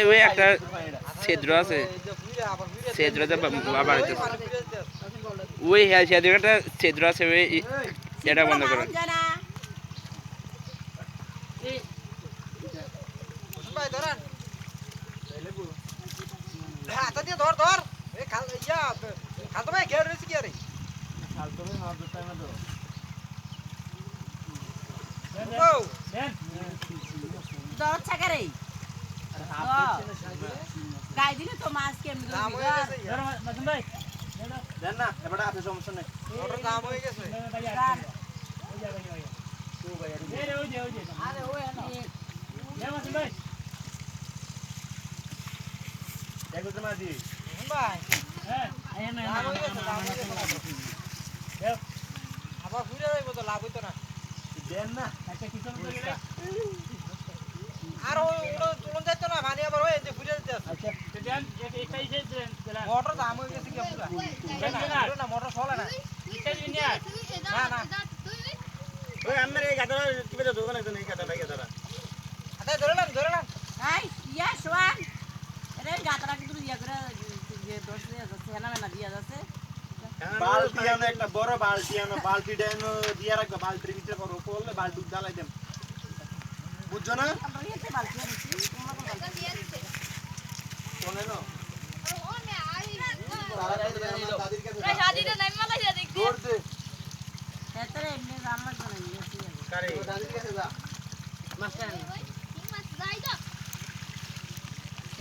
ওই একটা ছিদ্র আছে, ছিদ্রতে বাড়িতে ওই ছিদ্র একটা ছিদ্র আছে, ওই এটা বন্ধ করেন। আবার ঘুরে যাইব তো লাভ হইতো না দেন না একটা কিছু আর ওটা চলন যাইতো না মানে আবার ওই যে ঘুরে যেতে আছে। আচ্ছা দেন এটাই শেষ দেন মোটর দাম হয়ে গেছে কি পুরো না মোটর চলে না এটাই নিয়া না না ওই আমরা এই গাদা কি বেটা দোকানে তো নেই গাদা গাদা আচ্ছা ধরে না এই ইয়া সোয়ান আরে গাদা কিন্তু ইয়া করে যে 10 দিয়া যাচ্ছে না দিয়া যাচ্ছে বালতি আনো একটা বড় বালতি আনো বালতিটা এনো দিয়া রাখবা বালতির ভিতরে করো করলে বালতি ঢালাই দেন বুঝছো না আমরা এতে বালতি আনছি তোমরা কোন বালতি দিয়া দিতে কোন এনো ওনে আই দাদির কাছে দাদিটা নাই মালা দিয়া দেখবি দৌড় দে এতরে এমনি জামা করে নিয়েছি কারে দাদির কাছে যা মাস্টার মাছ যাই দাও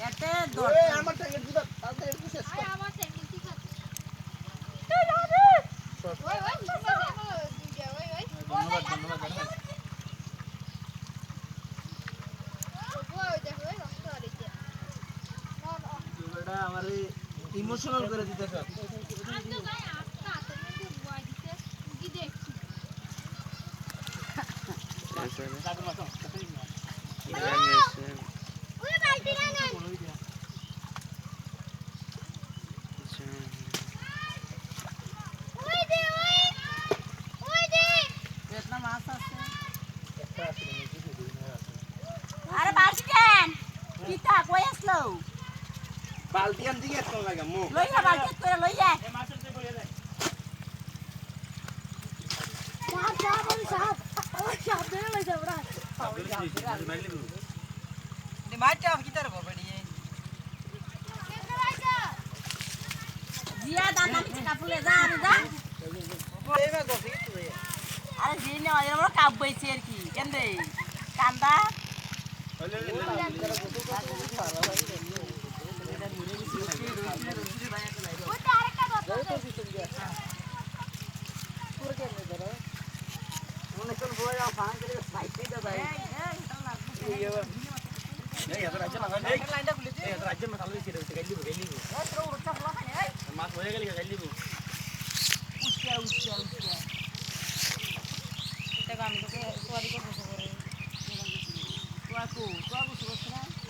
এতে দৌড় এই আমার টাঙ্গের দিবা তাতে একটু শেষ কর আমার টাঙ্গের ঠিক আছে ওই আমার ইমোশনাল করে দিতে সব বালতিয়ান দিকে কোন লাগা মু লইয়া বালতি করে লইয়া এ মাছতে বলে দে সাহেব বলি সাহেব ওই সাহেব দে লই যাও রা নি মাইটা কি তার করবে নি জিয়া দানা নিচে কাপুলে যা আমি যা এই মে গছি তুই আরে জি নে এর কাপ বইছে আর কি কেন্দে কান্দা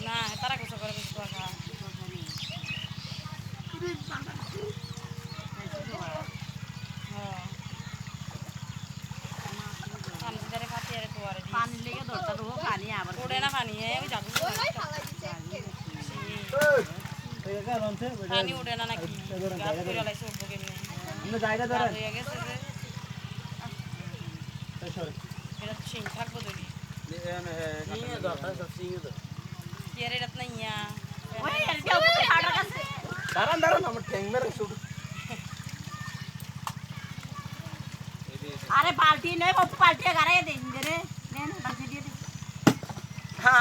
না তারা কিছু করে पानी लेके दौड़ता तो वो पानी आवर उड़े ना पानी है अभी जागू पानी उड़े ना की गात করে লাইছে উঠবো কেমনে আমরা জায়গা ধরে হয়ে গেছে যে এটা সিং থাকবো ধরি নিয়ে দরকার সব সিং তো কেরে রাত না ইয়া ওই এটা উপরে হাড়া কাছে দাঁড়ান দাঁড়ান আমার ঠ্যাং মেরে শুট আরে বালতি নেই বাবু বালতি গাড়াই দে রে নে বালতি দিয়ে দে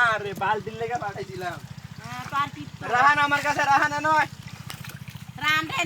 আরে বালতির লেগে পাঠাইছিলাম হ্যাঁ বালতি রাহান আমার কাছে রাহান নয় রান রে